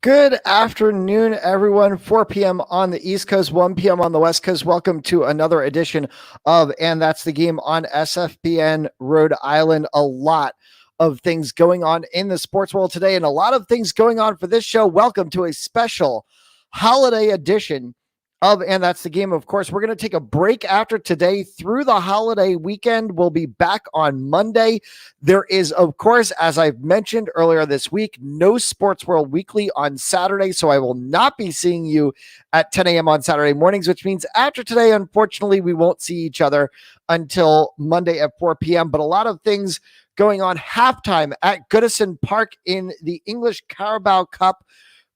Good afternoon, everyone. 4 p.m. on the East Coast, 1 p.m. on the West Coast. Welcome to another edition of And That's the Game on SFBN Rhode Island. A lot of things going on in the sports world today and a lot of things going on for this show. Welcome to a special holiday edition of And That's the Game. Of course, we're going to take a break after today through the holiday weekend. We'll be back on Monday. There is, of course, as I've mentioned earlier this week, no Sports World Weekly on Saturday, so I will not be seeing you at 10 a.m. on Saturday mornings, which means after today, unfortunately, we won't see each other until Monday at 4 p.m., but a lot of things going on. Halftime at Goodison Park in the English Carabao Cup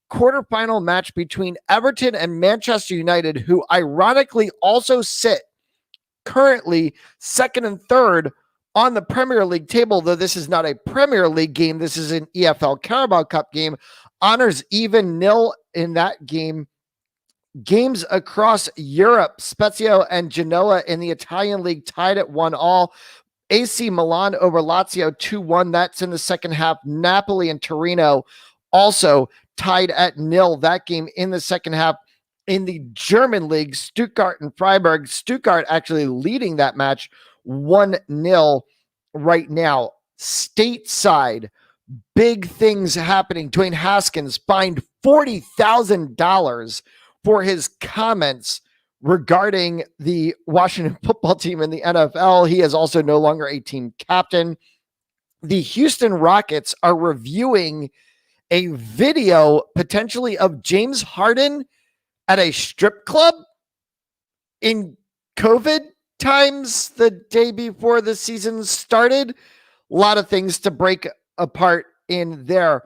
quarterfinal match between Everton and Manchester United, who ironically also sit currently second and third on the Premier League table, though this is not a Premier League game. This is an EFL Carabao Cup game. Honors even nil in that game. Games across Europe, Spezia and Genoa in the Italian league tied at 1-1. AC Milan over Lazio 2-1. That's in the second half. Napoli and Torino also tied at 0. That game in the second half. In the German league, Stuttgart and Freiburg. Stuttgart actually leading that match 1-0 right now. Stateside, big things happening. Dwayne Haskins fined $40,000 for his comments regarding the Washington football team in the NFL. He is also no longer a team captain. The Houston Rockets are reviewing a video potentially of James Harden at a strip club in COVID times the day before the season started. A lot of things to break apart in there.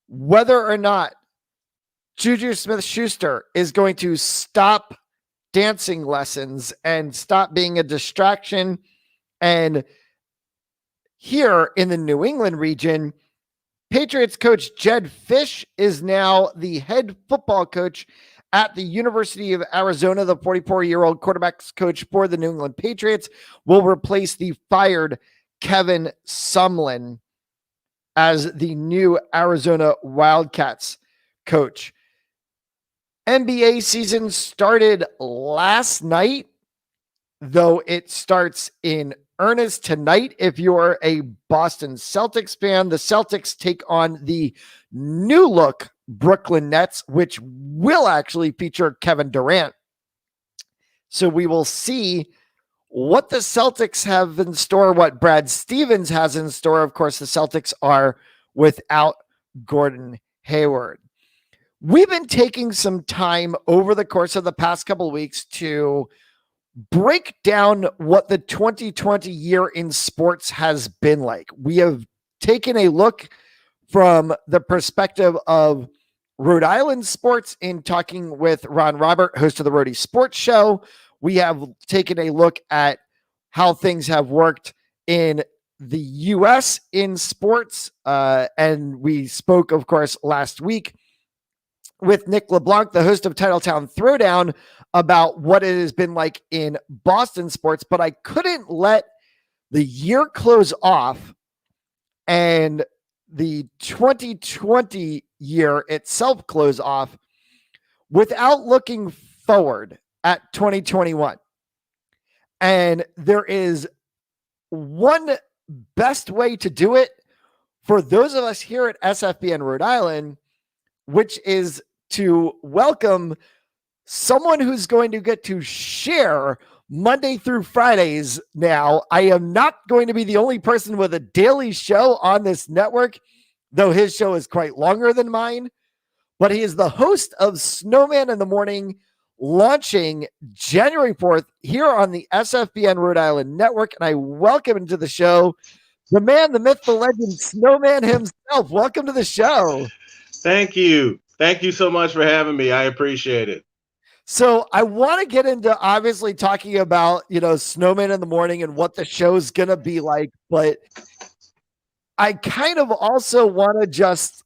Whether or not Juju Smith-Schuster is going to stop dancing lessons and stop being a distraction. And here in the New England region, Patriots coach Jedd Fisch is now the head football coach at the University of Arizona. The 44-year-old quarterbacks coach for the New England Patriots will replace the fired Kevin Sumlin as the new Arizona Wildcats coach. NBA season started last night, though it starts in earnest tonight. If you're a Boston Celtics fan, the Celtics take on the new look Brooklyn Nets, which will actually feature Kevin Durant. So we will see what the Celtics have in store, what Brad Stevens has in store. Of course, the Celtics are without Gordon Hayward. We've been taking some time over the course of the past couple of weeks to break down what the 2020 year in sports has been like. We have taken a look from the perspective of Rhode Island sports in talking with Ron Robert, host of the Rhodey Sports Show. We have taken a look at how things have worked in the U.S. in sports. And we spoke, of course, last week with Nick LeBlanc, the host of Titletown Throwdown, about what it has been like in Boston sports. But I couldn't let the year close off and the 2020 year itself close off without looking forward at 2021. And there is one best way to do it for those of us here at SFBN Rhode Island, which is to welcome someone who's going to get to share Monday through Fridays now. I am not going to be the only person with a daily show on this network, though his show is quite longer than mine. But he is the host of Snowman in the Morning, launching January 4th here on the SFBN Rhode Island Network. And I welcome him to the show, the man, the myth, the legend, Snowman himself. Welcome to the show. Thank you. Thank you so much for having me. I appreciate it. So I want to get into obviously talking about, Snowman in the Morning and what the show's going to be like, but I kind of also want to just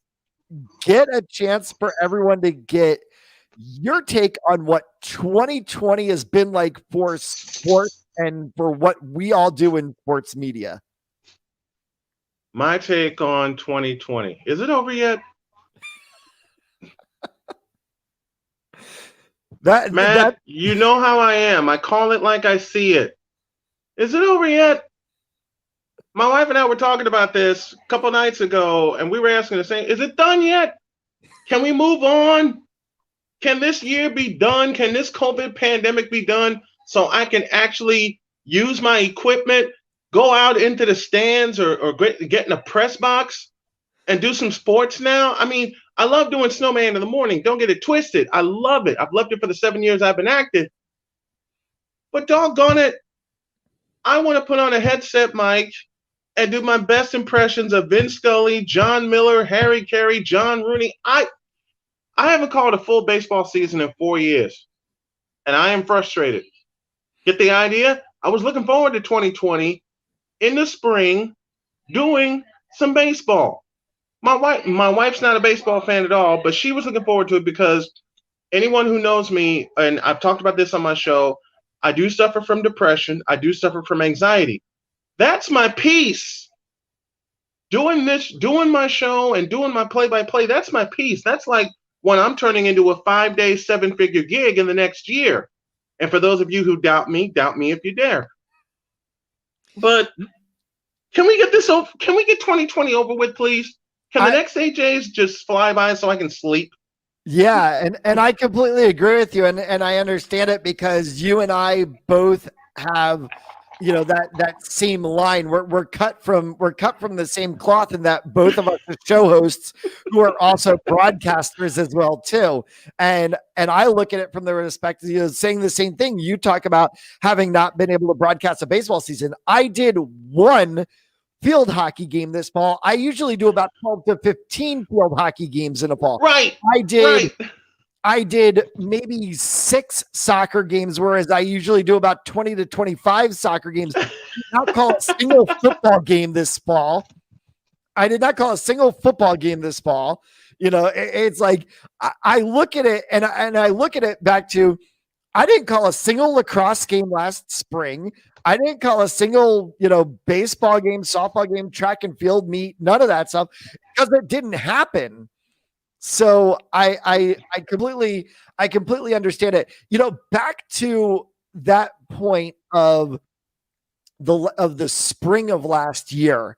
get a chance for everyone to get your take on what 2020 has been like for sports and for what we all do in sports media. My take on 2020. Is it over yet? Matt, you know how I am. I call it like I see it. Is it over yet? My wife and I were talking about this a couple nights ago, and we were asking the same, is it done yet? Can we move on? Can this year be done? Can this COVID pandemic be done so I can actually use my equipment, go out into the stands or get in a press box and do some sports now? I mean, I love doing Snowman in the morning. Don't get it twisted. I love it. I've loved it for the 7 years I've been active. But doggone it, I want to put on a headset mic and do my best impressions of Vince Scully, John Miller, Harry Carey, John Rooney. I haven't called a full baseball season in 4 years, and I am frustrated. Get the idea? I was looking forward to 2020 in the spring doing some baseball. My wife's not a baseball fan at all, but she was looking forward to it because anyone who knows me, and I've talked about this on my show, I do suffer from depression. I do suffer from anxiety. That's my peace. Doing my show and doing my play-by-play, that's my peace. That's like when I'm turning into a 5-day, 7-figure gig in the next year. And for those of you who doubt me if you dare. But can we get this over? Can we get 2020 over with, please? Can the next AJs just fly by so I can sleep? Yeah, and I completely agree with you, and I understand it because you and I both have, that same line. We're cut from the same cloth, in that both of us are show hosts who are also broadcasters as well too. And I look at it from the perspective, saying the same thing. You talk about having not been able to broadcast a baseball season. I did one field hockey game this fall. I usually do about 12 to 15 field hockey games in a fall. Right. I did maybe 6 soccer games, whereas I usually do about 20 to 25 soccer games. I did not call a single football game this fall. It's like I look at it and I look at it back to, I didn't call a single lacrosse game last spring. I didn't call a single, baseball game, softball game, track and field meet, none of that stuff, because it didn't happen. So I completely understand it. Back to that point of the spring of last year,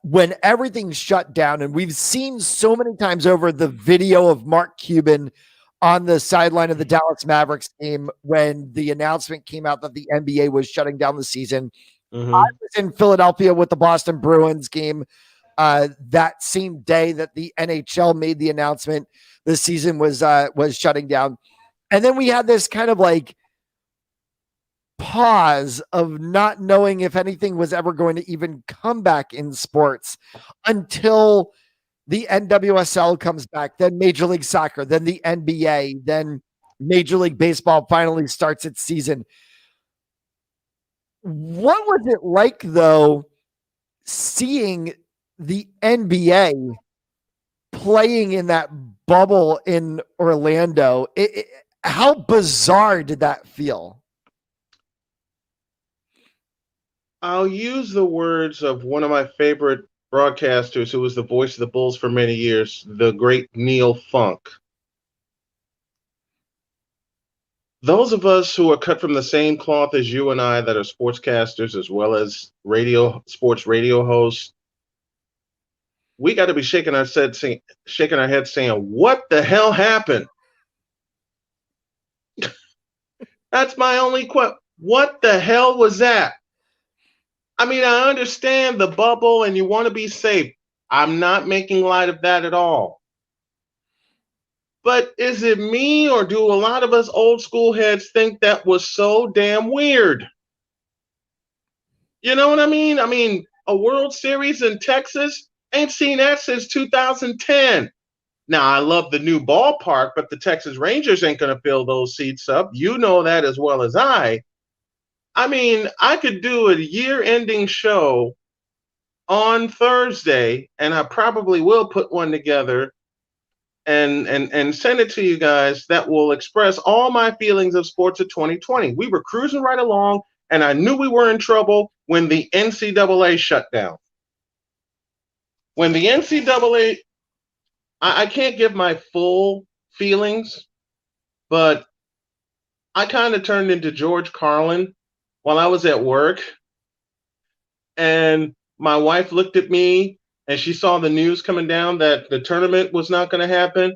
when everything shut down, and we've seen so many times over the video of Mark Cuban on the sideline of the Dallas Mavericks game when the announcement came out that the NBA was shutting down the season. Mm-hmm. I was in Philadelphia with the Boston Bruins game that same day that the NHL made the announcement the season was shutting down. And then we had this kind of like pause of not knowing if anything was ever going to even come back in sports until the NWSL comes back, then Major League Soccer, then the NBA, then Major League Baseball finally starts its season. What was it like, though, seeing the NBA playing in that bubble in Orlando? How bizarre did that feel? I'll use the words of one of my favorite broadcasters who was the voice of the Bulls for many years, the great Neil Funk. Those of us who are cut from the same cloth as you and I, that are sportscasters as well as sports radio hosts, we got to be shaking our heads saying, what the hell happened? That's my only question. What the hell was that? I mean, I understand the bubble and you want to be safe. I'm not making light of that at all. But is it me, or do a lot of us old school heads think that was so damn weird? You know what I mean? I mean, a World Series in Texas, ain't seen that since 2010. Now, I love the new ballpark, but the Texas Rangers ain't going to fill those seats up. You know that as well as I. I mean, I could do a year-ending show on Thursday, and I probably will put one together and send it to you guys that will express all my feelings of sports of 2020. We were cruising right along, and I knew we were in trouble when the NCAA shut down. When the NCAA, I can't give my full feelings, but I kind of turned into George Carlin while I was at work, and my wife looked at me and she saw the news coming down that the tournament was not going to happen,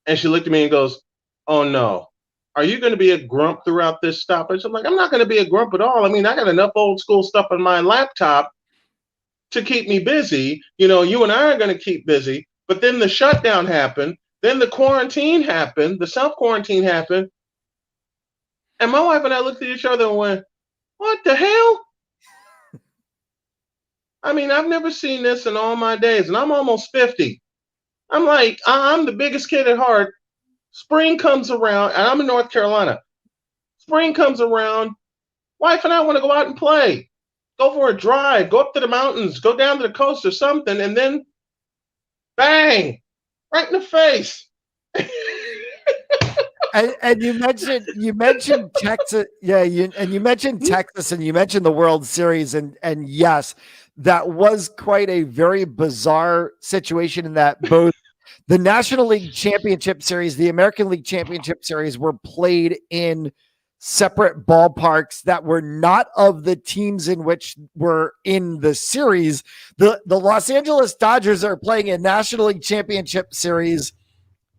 and she looked at me and goes, "Oh no, are you going to be a grump throughout this stoppage?" I'm like, "I'm not going to be a grump at all. I mean, I got enough old school stuff on my laptop to keep me busy. You know, you and I are going to keep busy." But then the shutdown happened. Then the quarantine happened. The self quarantine happened. And my wife and I looked at each other and went, "What the hell?" I mean, I've never seen this in all my days, and I'm almost 50. I'm like, I'm the biggest kid at heart. Spring comes around, and I'm in North Carolina. Spring comes around. Wife and I want to go out and play, go for a drive, go up to the mountains, go down to the coast or something, and then bang, right in the face. And you mentioned Texas, yeah. You mentioned Texas, and you mentioned the World Series, and yes, that was quite a very bizarre situation in that both the National League Championship Series, the American League Championship Series were played in separate ballparks that were not of the teams in which were in the series. The Los Angeles Dodgers are playing a National League Championship Series,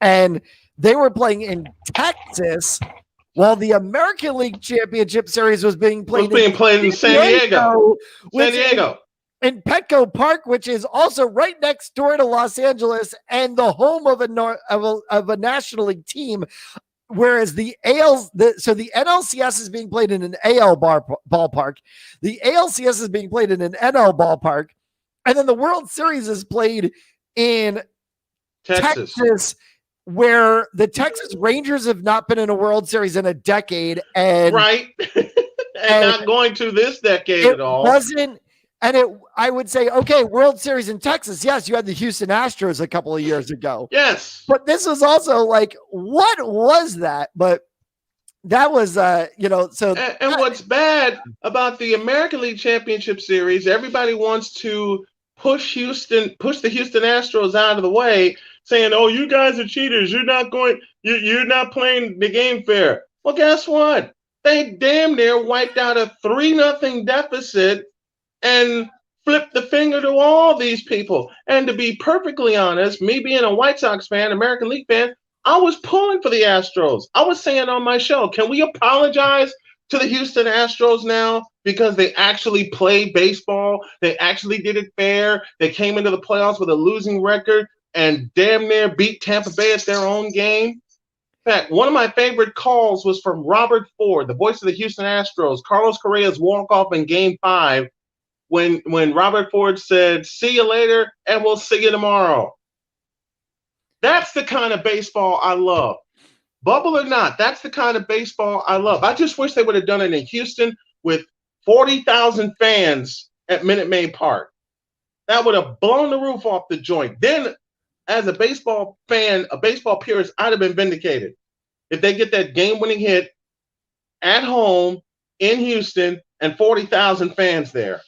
and they were playing in Texas, while the American League Championship Series was being played in San Diego. In Petco Park, which is also right next door to Los Angeles and the home of a National League team. Whereas the NLCS is being played in an AL ballpark, the ALCS is being played in an NL ballpark, and then the World Series is played in Texas, where the Texas Rangers have not been in a World Series in a decade, and right, and not going to this decade at all. I would say, okay, World Series in Texas. Yes, you had the Houston Astros a couple of years ago. Yes. But this was also like, what was that? But that was, so. And what's bad about the American League Championship Series, everybody wants to push the Houston Astros out of the way, saying, "Oh, you guys are cheaters. You're not playing the game fair." Well, guess what? They damn near wiped out a 3-0 deficit and flip the finger to all these people. And to be perfectly honest, me being a White Sox fan, American League fan, I was pulling for the Astros. I was saying on my show, can we apologize to the Houston Astros now because they actually played baseball? They actually did it fair. They came into the playoffs with a losing record and damn near beat Tampa Bay at their own game. In fact, one of my favorite calls was from Robert Ford, the voice of the Houston Astros, Carlos Correa's walk-off in Game 5, when Robert Ford said, "See you later, and we'll see you tomorrow." That's the kind of baseball I love. Bubble or not, that's the kind of baseball I love. I just wish they would have done it in Houston with 40,000 fans at Minute Maid Park. That would have blown the roof off the joint. Then, as a baseball fan, a baseball purist, I'd have been vindicated. If they get that game-winning hit at home in Houston and 40,000 fans there.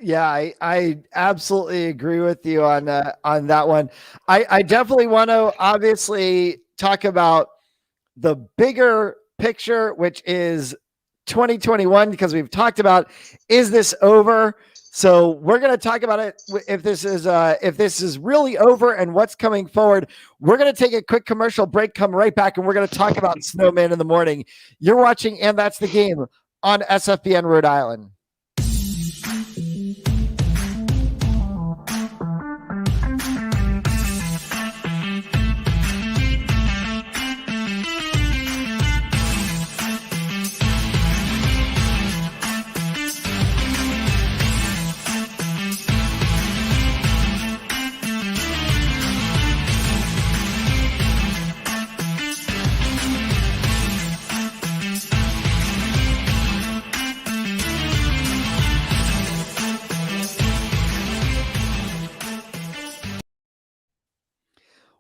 Yeah, I absolutely agree with you on that one. I definitely want to obviously talk about the bigger picture, which is 2021, because we've talked about, is this over? So we're going to talk about it. If this is really over and what's coming forward, we're going to take a quick commercial break, come right back, and we're going to talk about Snowman in the morning. You're watching, and that's the game on SFBN Rhode Island.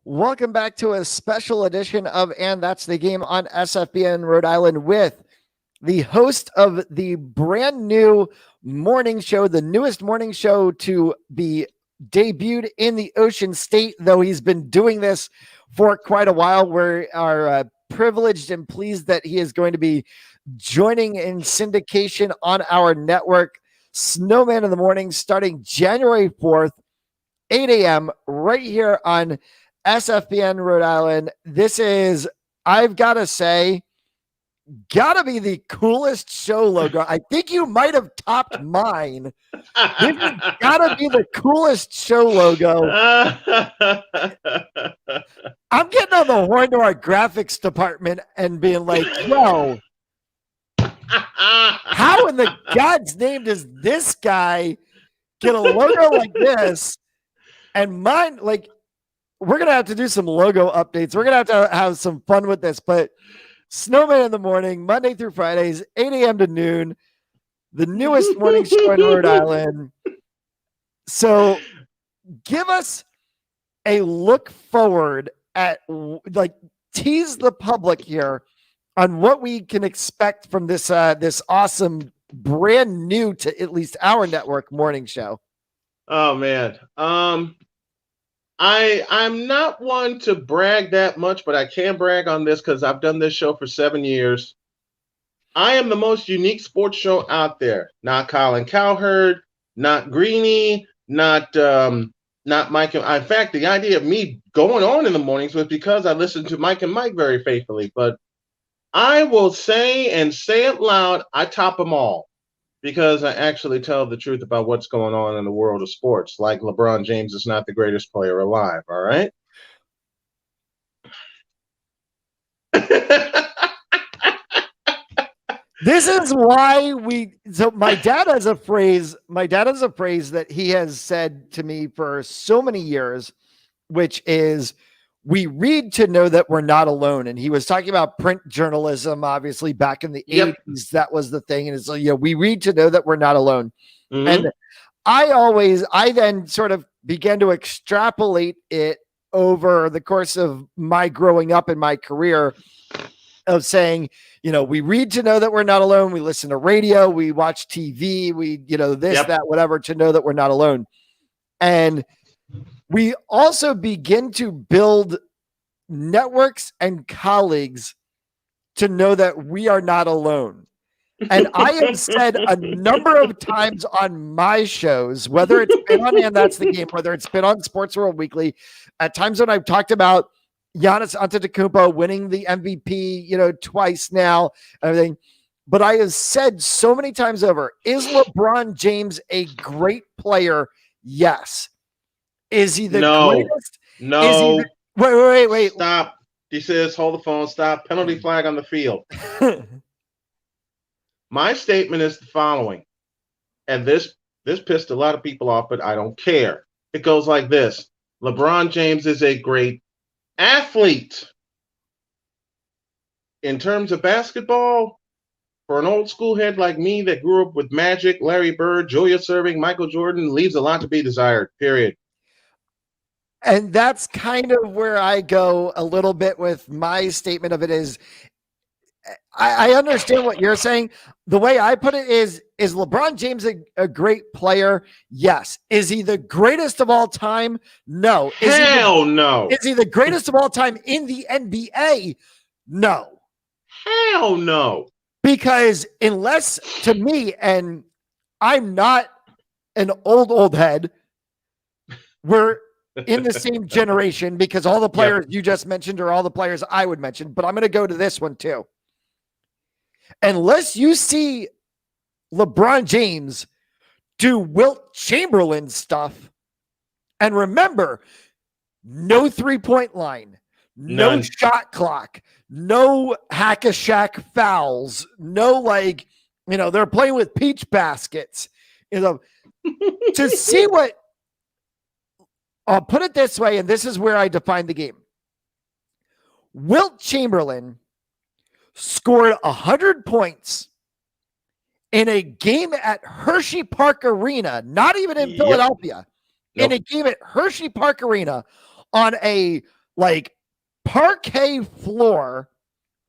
Welcome back to a special edition of And That's the Game on SFBN Rhode Island with the host of the brand new morning show, the newest morning show to be debuted in the Ocean State, though he's been doing this for quite a while. We are privileged and pleased that he is going to be joining in syndication on our network, Snowman in the Morning, starting January 4th, 8 a.m. right here on SFBN Rhode Island. This is, I've got to say, gotta be the coolest show logo. I think you might have topped mine. This has gotta be the coolest show logo. I'm getting on the horn to our graphics department and being like, yo, how in the God's name does this guy get a logo like this? And mine, like, we're gonna have to do some logo updates. We're gonna have some fun with this, but Snowman in the Morning, Monday through Fridays, 8 a.m. to noon, the newest morning show in Rhode Island. So give us a look forward at, like, tease the public here on what we can expect from this this awesome, brand new to at least our network morning show. Oh man. I'm not one to brag that much, but I can brag on this because I've done this show for 7 years. I am the most unique sports show out there. Not Colin Cowherd, not Greeny, not Mike. In fact, the idea of me going on in the mornings was because I listened to Mike and Mike very faithfully. But I will say and say it loud, I top them all. Because I actually tell the truth about what's going on in the world of sports. Like LeBron James is not the greatest player alive, all right? This is why my dad has a phrase that he has said to me for so many years, which is, we read to know that we're not alone. And he was talking about print journalism, obviously back in the 80s, that was the thing. And it's like, we read to know that we're not alone. Mm-hmm. And I then sort of began to extrapolate it over the course of my growing up in my career of saying, we read to know that we're not alone. We listen to radio, we watch TV, we, this, that, whatever, to know that we're not alone. And we also begin to build networks and colleagues to know that we are not alone. And I have said a number of times on my shows, whether it's been on And That's the Game, whether it's been on Sports World Weekly, at times when I've talked about Giannis Antetokounmpo winning the MVP, twice now, everything. But I have said so many times over, is LeBron James a great player? Yes. Is he the greatest? No. Wait. Stop. He says, hold the phone. Stop. Penalty flag on the field. My statement is the following. And this pissed a lot of people off, but I don't care. It goes like this. LeBron James is a great athlete. In terms of basketball, for an old school head like me that grew up with Magic, Larry Bird, Julius Erving, Michael Jordan, leaves a lot to be desired, period. And that's kind of where I go a little bit with my statement of it is, I understand what you're saying. The way I put it is LeBron James a great player? Yes. Is he the greatest of all time? No. Hell no. Is he the greatest of all time in the NBA? No. Hell no. Because unless, to me, and I'm not an old head, we're in the same generation because all the players you just mentioned are all the players I would mention, but I'm going to go to this one too. Unless you see LeBron James do Wilt Chamberlain stuff, and remember, no 3-point line, no shot clock, no hack-a-shack fouls, no they're playing with peach baskets, to see what, I'll put it this way, and this is where I define the game. Wilt Chamberlain scored 100 points in a game at Hershey Park Arena, not even in Philadelphia, in a game at Hershey Park Arena on a parquet floor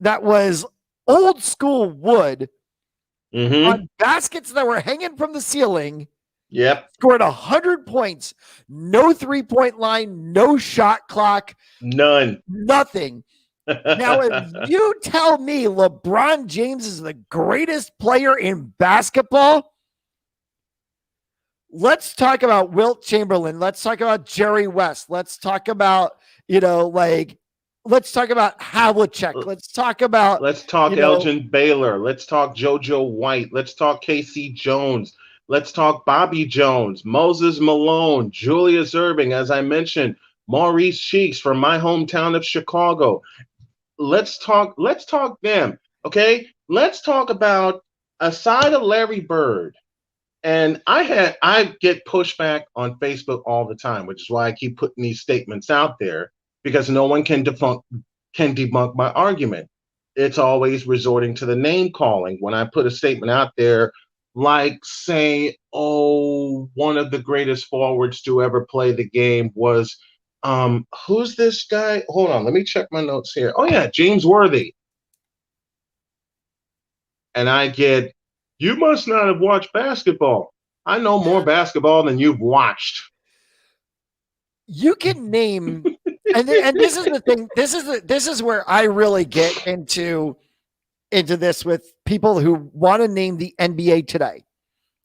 that was old school wood, on baskets that were hanging from the ceiling. Scored 100 points, no 3-point line, no shot clock, none, nothing. Now, if you tell me LeBron James is the greatest player in basketball, let's talk about Wilt Chamberlain. Let's talk about Jerry West. Let's talk about, let's talk about Havlicek. Let's talk about, Elgin Baylor. Let's talk JoJo White. Let's talk Casey Jones. Let's talk Bobby Jones, Moses Malone, Julius Erving, as I mentioned, Maurice Cheeks from my hometown of Chicago. Let's talk them. Okay. Let's talk about, aside of Larry Bird. And I get pushback on Facebook all the time, which is why I keep putting these statements out there, because no one can debunk my argument. It's always resorting to the name calling. When I put a statement out there, like say, one of the greatest forwards to ever play the game was, who's this guy? Hold on, let me check my notes here. Oh yeah, James Worthy. And I get, you must not have watched basketball. I know more basketball than you've watched. You can name, and this is the thing. This is where I really get into this with people who want to name the NBA today.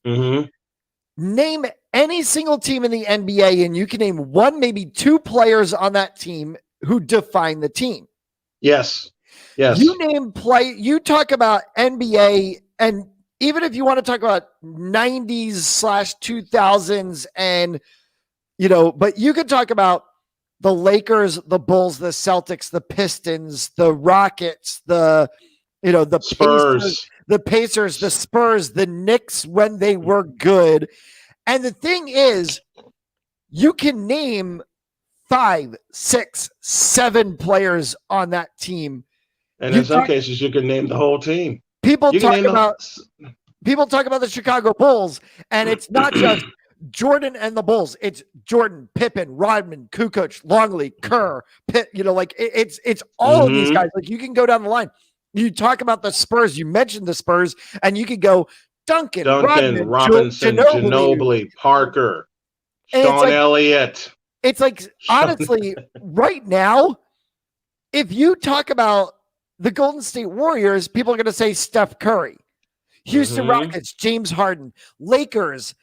Mm-hmm. Name any single team in the NBA, and you can name one, maybe two players on that team who define the team. Yes. You talk about NBA, and even if you want to talk about 90s/2000s, and but you could talk about the Lakers, the Bulls, the Celtics, the Pistons, the Rockets, the Spurs, the Pacers, the Spurs, the Knicks when they were good. And the thing is, you can name 5, 6, 7 players on that team. And in some cases, you can name the whole team. People talk about the Chicago Bulls, and it's not just Jordan and the Bulls. It's Jordan, Pippen, Rodman, Kukoc, Longley, Kerr, Pitt. It's all of these guys. Like, you can go down the line. You talk about the Spurs. You mentioned the Spurs, and you could go Duncan, Rodman, Robinson, Ginobili, Parker, Sean Elliott. It's like, honestly, right now, if you talk about the Golden State Warriors, people are going to say Steph Curry. Houston Rockets, James Harden. Lakers,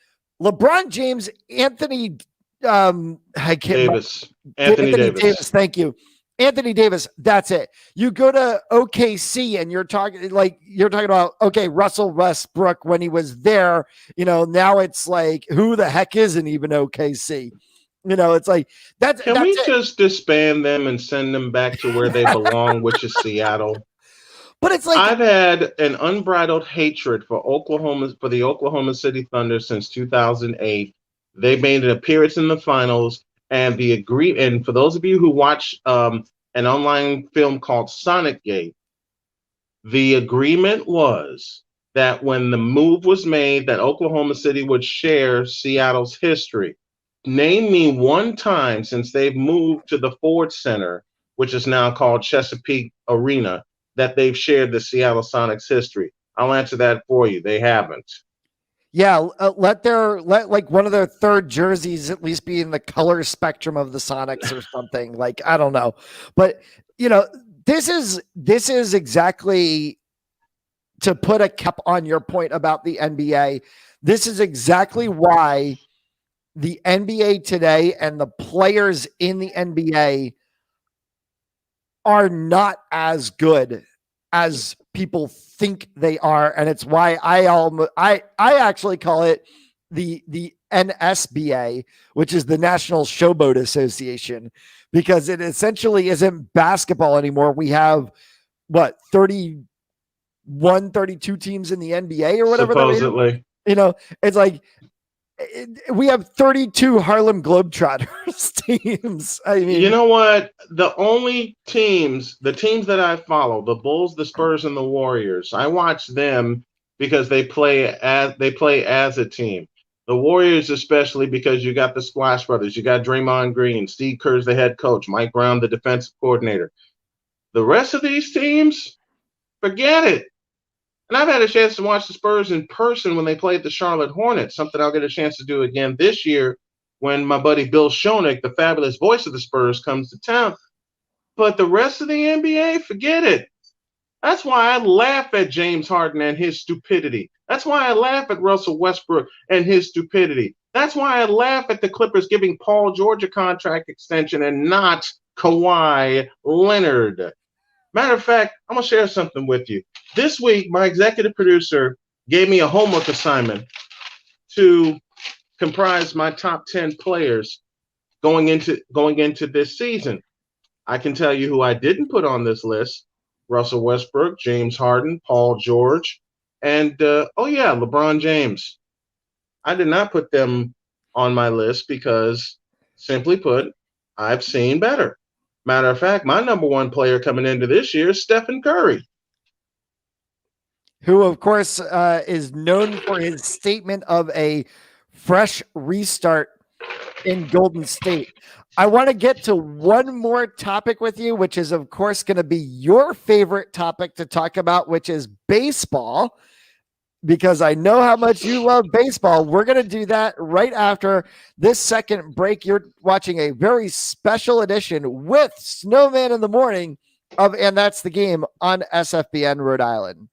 LeBron James, Anthony Davis. Thank you. Anthony Davis. That's it. You go to OKC and you're talking about, okay, Russell Westbrook when he was there, now it's like, who the heck isn't even OKC? It's like that's. Can we just disband them and send them back to where they belong, which is Seattle? But it's like, I've had an unbridled hatred for the Oklahoma City Thunder since 2008. They made an appearance in the finals, and and for those of you who watch an online film called Sonic Gate, the agreement was that when the move was made that Oklahoma City would share Seattle's history. Name me one time since they've moved to the Ford Center, which is now called Chesapeake Arena, that they've shared the Seattle Sonics history. I'll answer that for you. They haven't. Yeah, let like one of their third jerseys at least be in the color spectrum of the Sonics or something. Like, I don't know. But, this is exactly, to put a cap on your point about the NBA, this is exactly why the NBA today and the players in the NBA are not as good as people think they are. And it's why I actually call it the NSBA, which is the National Showboat Association, because it essentially isn't basketball anymore. We have 31, 32 teams in the NBA or whatever. Supposedly. It's like, we have 32 Harlem Globetrotters teams. I mean, you know what? The teams that I follow, the Bulls, the Spurs, and the Warriors, I watch them because they play as a team. The Warriors, especially because you got the Splash Brothers, you got Draymond Green, Steve Kerr's the head coach, Mike Brown, the defensive coordinator. The rest of these teams, forget it. And I've had a chance to watch the Spurs in person when they played the Charlotte Hornets, something I'll get a chance to do again this year when my buddy Bill Schoenig, the fabulous voice of the Spurs, comes to town. But the rest of the NBA, forget it. That's why I laugh at James Harden and his stupidity. That's why I laugh at Russell Westbrook and his stupidity. That's why I laugh at the Clippers giving Paul George a contract extension and not Kawhi Leonard. Matter of fact, I'm going to share something with you. This week, my executive producer gave me a homework assignment to comprise my top 10 players going into this season. I can tell you who I didn't put on this list: Russell Westbrook, James Harden, Paul George, and LeBron James. I did not put them on my list because, simply put, I've seen better. Matter of fact, my number one player coming into this year is Stephen Curry, who, of course, is known for his statement of a fresh restart in Golden State. I want to get to one more topic with you, which is, of course, going to be your favorite topic to talk about, which is baseball, because I know how much you love baseball. We're going to do that right after this second break. You're watching a very special edition with Snowman in the morning of And That's the Game on SFBN Rhode Island.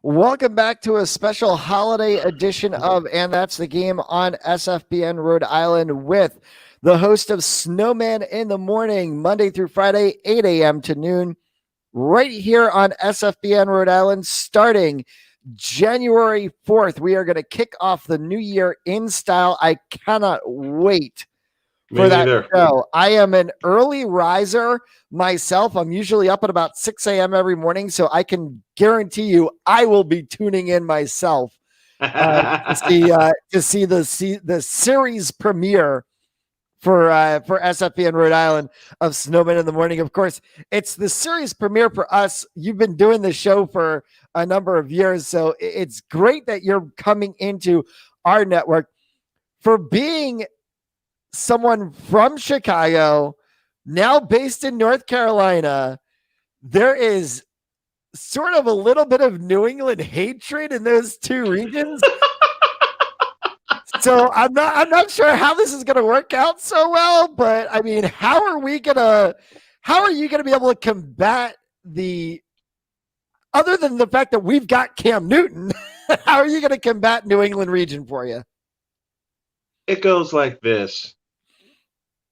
Welcome back to a special holiday edition of And That's the Game on SFBN Rhode Island with the host of Snowman in the Morning, Monday through Friday, 8 a.m. to noon, right here on SFBN Rhode Island, starting January 4th. We are going to kick off the new year in style. I cannot wait for that show. I am an early riser myself. I'm usually up at about 6 a.m. every morning, so I can guarantee you I will be tuning in myself to see the series premiere for SFB in Rhode Island of Snowman in the Morning. Of course, it's the series premiere for us. You've been doing the show for a number of years, so it's great that you're coming into our network. For being someone from Chicago, now based in North Carolina, there is sort of a little bit of New England hatred in those two regions. So I'm not sure how this is going to work out so well, but I mean, how are you going to be able to combat other than the fact that we've got Cam Newton, how are you going to combat New England region for you? It goes like this.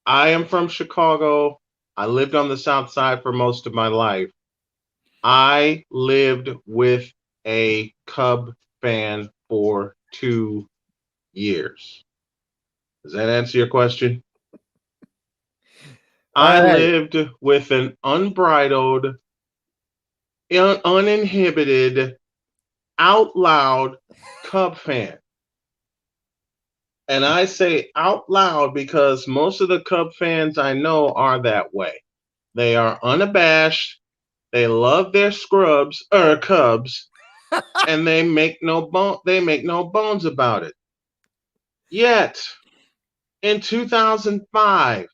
I am from Chicago. I lived on the South Side for most of my life. I lived with a Cub fan for 2 years. Does that answer your question? I lived with an unbridled, uninhibited, out loud Cub fan. And I say out loud because most of the Cub fans I know are that way. They are unabashed. They love their Cubs, and they make no bones about it. Yet, in 2005,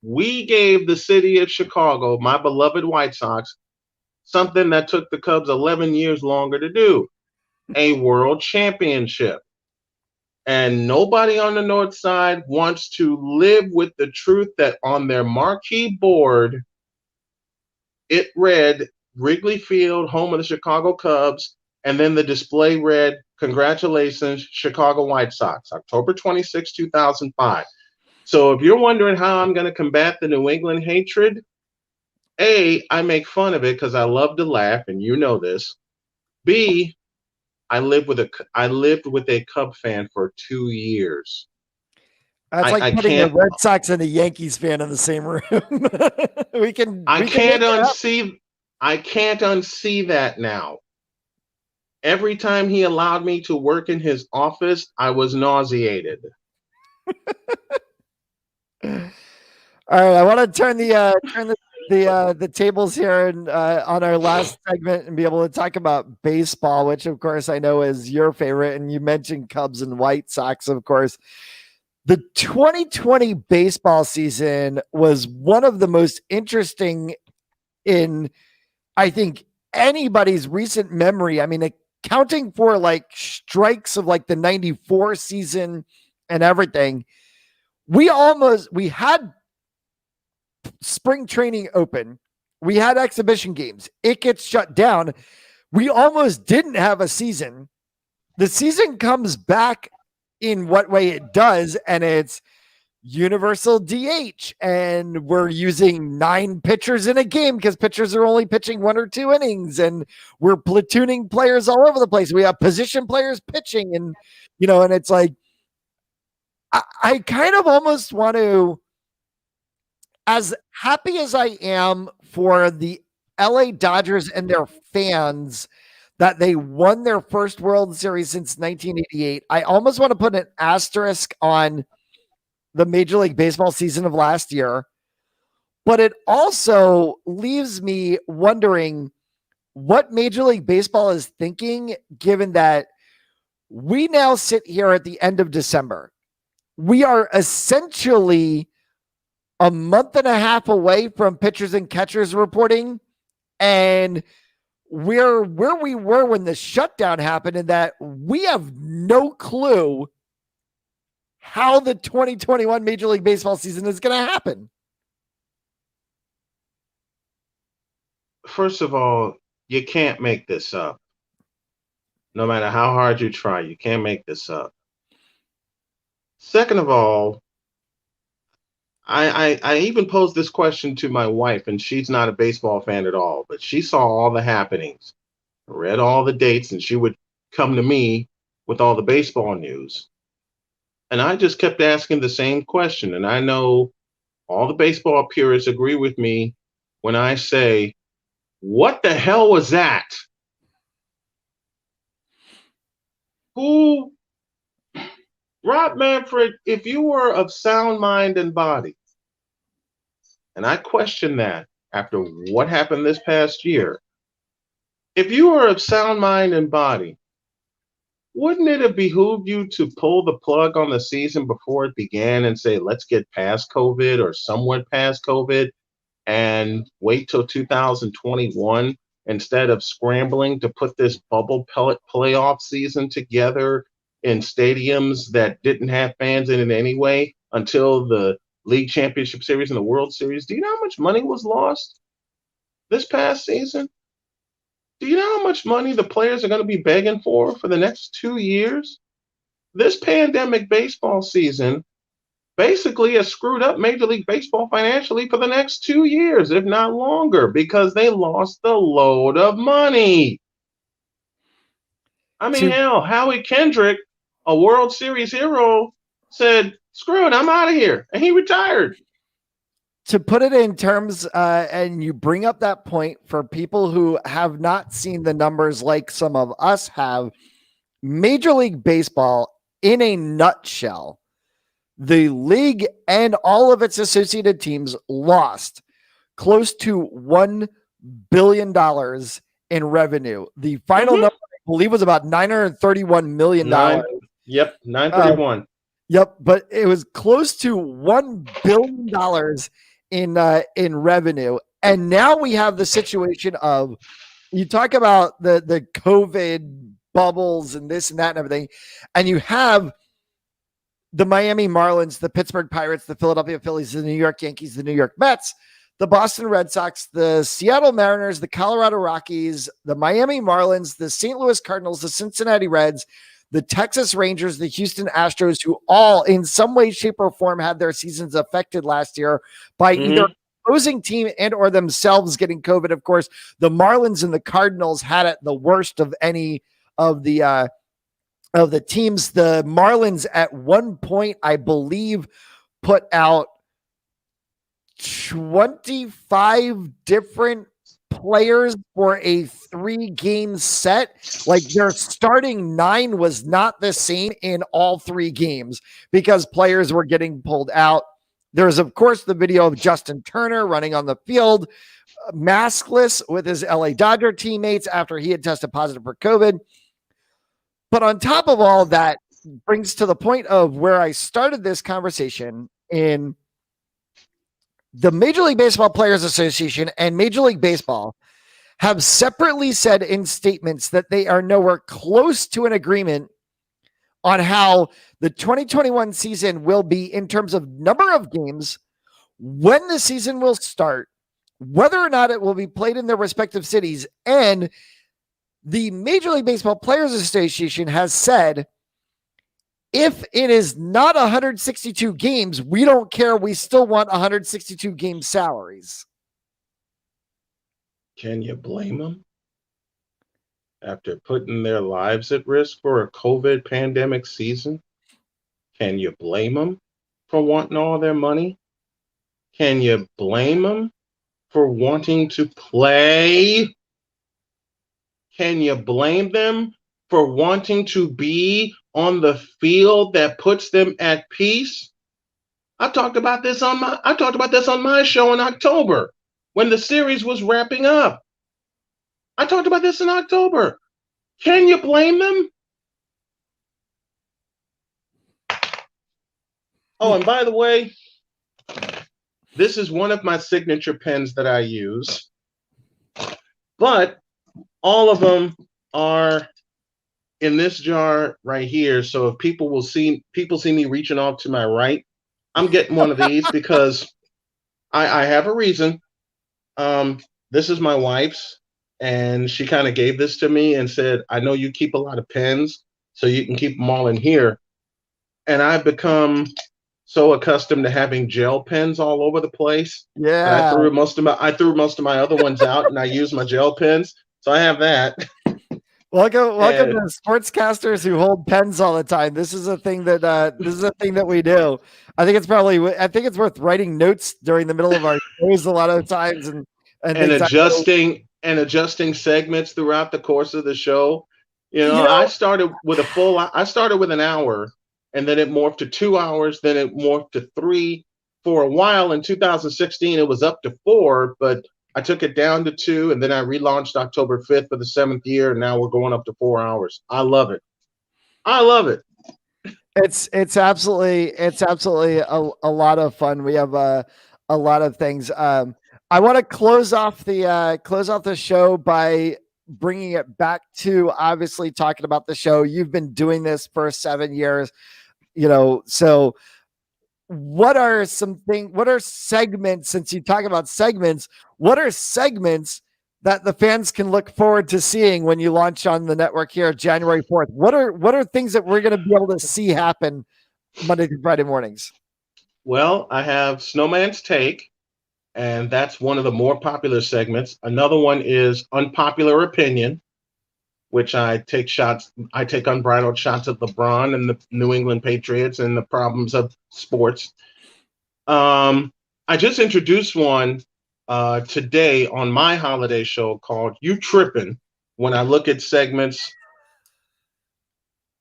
we gave the city of Chicago, my beloved White Sox, something that took the Cubs 11 years longer to do: a world championship. And nobody on the North Side wants to live with the truth that on their marquee board, it read Wrigley Field, home of the Chicago Cubs, and then the display read, "Congratulations, Chicago White Sox, October 26, 2005. So if you're wondering how I'm going to combat the New England hatred, A, I make fun of it because I love to laugh, and you know this. B, I lived with a Cub fan for 2 years. That's like I putting a can't. Red Sox and a Yankees fan in the same room. we can. I We can can't make it up. unsee. I can't unsee that now. Every time he allowed me to work in his office, I was nauseated. All right, I want to turn the tables here and on our last segment and be able to talk about baseball, which of course I know is your favorite. And you mentioned Cubs and White Sox, of course. The 2020 baseball season was one of the most interesting in, I think, anybody's recent memory. I mean, accounting for like strikes of like the 94 season and everything. We had spring training open. We had exhibition games. It gets shut down. We almost didn't have a season. The season comes back in what way it does, and it's universal DH, and we're using 9 pitchers in a game because pitchers are only pitching 1 or 2 innings, and we're platooning players all over the place. We have position players pitching, and and it's like I kind of almost want to, as happy as I am for the LA Dodgers and their fans that they won their first World Series since 1988, I almost want to put an asterisk on the Major League Baseball season of last year. But it also leaves me wondering what Major League Baseball is thinking, given that we now sit here at the end of December. We are essentially a month and a half away from pitchers and catchers reporting, and we're where we were when the shutdown happened, in that we have no clue how the 2021 Major League Baseball season is going to happen. First of all, you can't make this up. No matter how hard you try, you can't make this up. Second of all, I even posed this question to my wife, and she's not a baseball fan at all, but she saw all the happenings, read all the dates, and she would come to me with all the baseball news. And I just kept asking the same question. And I know all the baseball purists agree with me when I say, what the hell was that? Who, Rob Manfred, if you were of sound mind and body, and I question that after what happened this past year, if you were of sound mind and body, wouldn't it have behooved you to pull the plug on the season before it began and say, let's get past COVID or somewhat past COVID and wait till 2021 instead of scrambling to put this bubble pellet playoff season together in stadiums that didn't have fans in it anyway until the League Championship Series and the World Series? Do you know how much money was lost this past season? Do you know how much money the players are going to be begging for the next 2 years? This pandemic baseball season basically has screwed up Major League Baseball financially for the next 2 years, if not longer, because they lost the load of money. I mean, hell, Howie Kendrick, a World Series hero, said, screw it, I'm out of here. And he retired. To put it in terms, and you bring up that point for people who have not seen the numbers like some of us have, Major League Baseball, in a nutshell, the league and all of its associated teams lost close to $1 billion in revenue. The final number, I believe, was about $931 million. Yep, 931. Yep, but it was close to $1 billion in revenue. And now we have the situation of, you talk about the COVID bubbles and this and that and everything, and you have the Miami Marlins, the Pittsburgh Pirates, the Philadelphia Phillies, the New York Yankees, the New York Mets, the Boston Red Sox, the Seattle Mariners, the Colorado Rockies, the Miami Marlins, the St. Louis Cardinals, the Cincinnati Reds, the Texas Rangers, the Houston Astros, who all in some way, shape, or form had their seasons affected last year by either opposing team and or themselves getting COVID. Of course, the Marlins and the Cardinals had it the worst of any of the of the teams. The Marlins at one point, I believe, put out 25 different players for a 3-game set. Like their starting 9 was not the same in all 3 games because players were getting pulled out. There's, of course, the video of Justin Turner running on the field, maskless with his LA Dodger teammates after he had tested positive for COVID. But on top of all that, brings to the point of where I started this conversation in the Major League Baseball Players Association and Major League Baseball have separately said in statements that they are nowhere close to an agreement on how the 2021 season will be in terms of number of games, when the season will start, whether or not it will be played in their respective cities. And the Major League Baseball Players Association has said, if it is not 162 games, we don't care. We still want 162 game salaries. Can you blame them? After putting their lives at risk for a COVID pandemic season? Can you blame them for wanting all their money? Can you blame them for wanting to play? Can you blame them for wanting to be on the field that puts them at peace? I talked about this on my show in October when the series was wrapping up. I talked about this in October. Can you blame them? Oh, and by the way, this is one of my signature pens that I use, but all of them are in this jar right here. So if people see me reaching off to my right, I'm getting one of these because I have a reason. This is my wife's, and she kind of gave this to me and said, I know you keep a lot of pens, so you can keep them all in here. And I've become so accustomed to having gel pens all over the place. Yeah. I threw most of my other ones out, and I use my gel pens. So I have that. Welcome to sportscasters who hold pens all the time. This is a thing that we do. I think it's worth writing notes during the middle of our shows a lot of times and adjusting segments throughout the course of the show. I started with an hour, and then it morphed to 2 hours, then it morphed to 3. For a while in 2016, it was up to 4, but I took it down to 2, and then I relaunched October 5th for the 7th year, and now we're going up to 4 hours. I love it. It's absolutely a lot of fun. We have a lot of things. I want to close off the show by bringing it back to obviously talking about the show. You've been doing this for 7 years, so what are segments, since you talk about segments, what are segments that the fans can look forward to seeing when you launch on the network here January 4th? What are things that we're going to be able to see happen Monday through Friday mornings? Well, I have Snowman's Take, and that's one of the more popular segments. Another one is Unpopular Opinion, which I take unbridled shots at LeBron and the New England Patriots and the problems of sports. I just introduced one today on my holiday show called You Trippin', when I look at segments,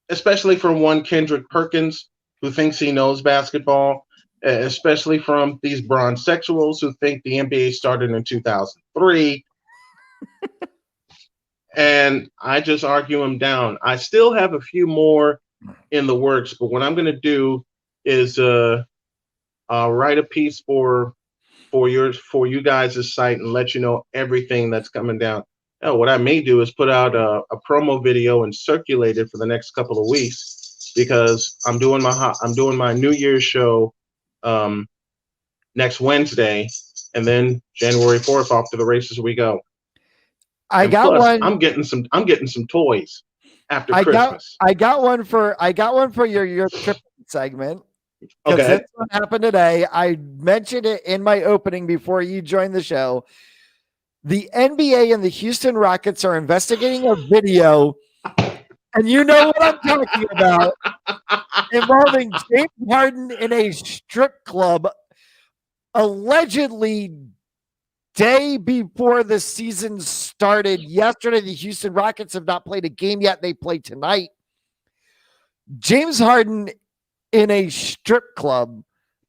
especially from one Kendrick Perkins, who thinks he knows basketball, especially from these bronzexuals who think the NBA started in 2003. And I just argue them down. I still have a few more in the works, but what I'm going to do is write a piece for you guys' site and let you know everything that's coming down. What I may do is put out a promo video and circulate it for the next couple of weeks, because I'm doing my New Year's show next Wednesday, and then January 4th off to the races we go. I'm getting some toys after Christmas. I got one for your trip segment. Okay. That's what happened today. I mentioned it in my opening before you joined the show. The NBA and the Houston Rockets are investigating a video And you know what I'm talking about, involving James Harden in a strip club allegedly day before the season started. Yesterday, the Houston Rockets have not played a game yet. They play tonight. James Harden in a strip club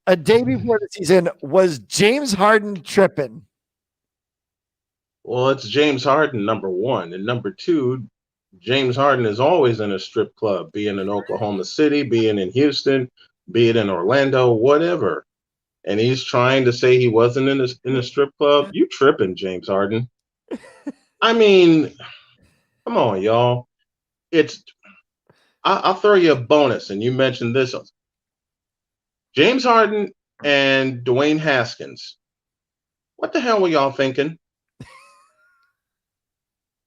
a day before the season. Was James Harden tripping? Well, it's James Harden, number one. And number two, James Harden is always in a strip club, be it in Oklahoma City, be it in Houston, be it in Orlando, whatever. And he's trying to say he wasn't in a strip club. You tripping, James Harden. I mean, come on, y'all. I'll throw you a bonus, and you mentioned this. James Harden and Dwayne Haskins. What the hell were y'all thinking?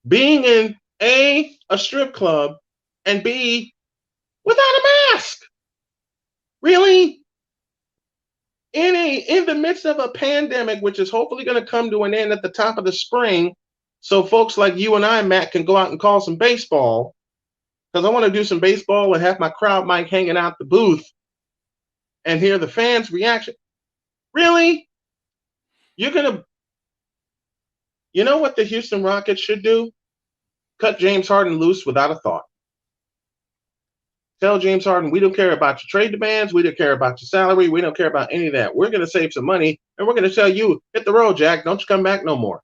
Being in A, strip club, and B, without a mask. Really? In the midst of a pandemic, which is hopefully going to come to an end at the top of the spring, so folks like you and I, Matt, can go out and call some baseball, because I want to do some baseball and have my crowd mic hanging out the booth and hear the fans' reaction. Really? You know what the Houston Rockets should do? Cut James Harden loose without a thought. Tell James Harden, we don't care about your trade demands. We don't care about your salary. We don't care about any of that. We're going to save some money, and we're going to tell you, hit the road, Jack. Don't you come back no more.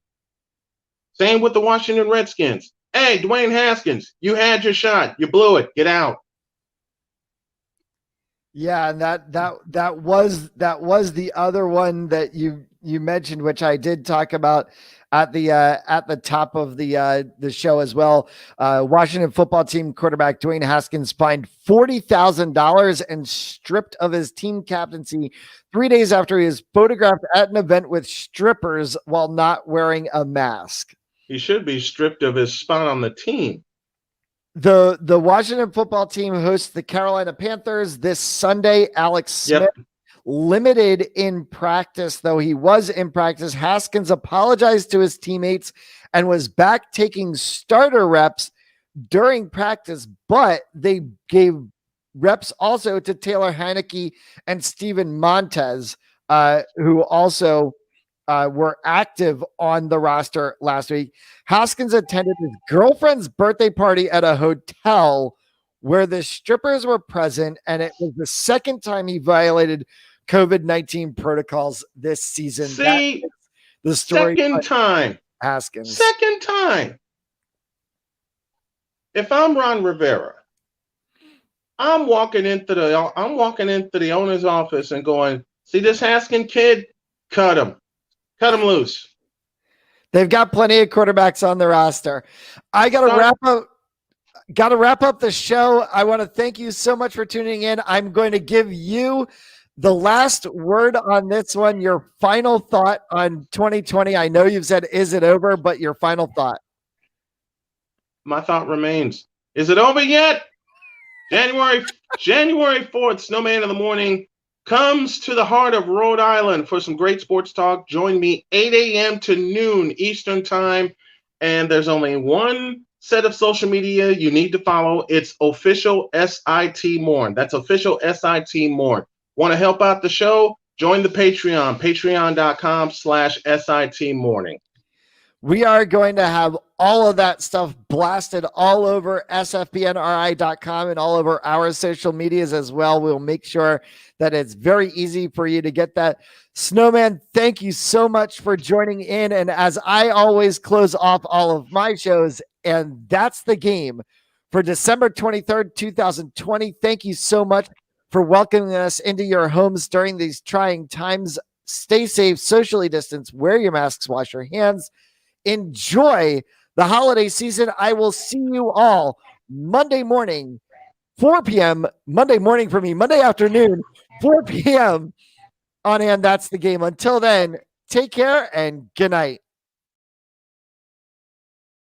Same with the Washington Redskins. Hey, Dwayne Haskins, you had your shot. You blew it. Get out. Yeah, and that was the other one that you mentioned, which I did talk about at the top of the show as well. Washington football team quarterback Dwayne Haskins fined $40,000 and stripped of his team captaincy 3 days after he was photographed at an event with strippers while not wearing a mask. He should be stripped of his spot on the team. The Washington football team hosts the Carolina Panthers this Sunday. Alex Smith limited in practice, though he was in practice. Haskins apologized to his teammates and was back taking starter reps during practice, but they gave reps also to Taylor Heineke and Steven Montez, who also were active on the roster last week. Haskins attended his girlfriend's birthday party at a hotel where the strippers were present, and it was the second time he violated COVID-19 protocols this season. See, the story. Second time. Haskins. Second time. If I'm Ron Rivera, I'm walking into the owner's office and going, see this Haskins kid? Cut him. Cut him loose. They've got plenty of quarterbacks on the roster. I got to wrap up the show. I want to thank you so much for tuning in. I'm going to give you the last word on this one. Your final thought on 2020. I know you've said, is it over? But your final thought. My thought remains. Is it over yet? January 4th, Snowman in the Morning comes to the heart of Rhode Island for some great sports talk. Join me 8 a.m. to noon Eastern time. And there's only one set of social media you need to follow. It's official SIT Morn. That's official SIT Morn. Want to help out the show? Join the Patreon, patreon.com/SIT Morning. We are going to have all of that stuff blasted all over SFBNRI.com and all over our social medias as well. We'll make sure that it's very easy for you to get that. Snowman, thank you so much for joining in. And as I always close off all of my shows, and that's the game for December 23rd, 2020. Thank you so much for welcoming us into your homes during these trying times. Stay safe, socially distanced, wear your masks, wash your hands. Enjoy the holiday season. I will see you all Monday morning, 4 p.m. Monday morning for me, Monday afternoon, 4 p.m. on And That's the Game. Until then, take care and good night.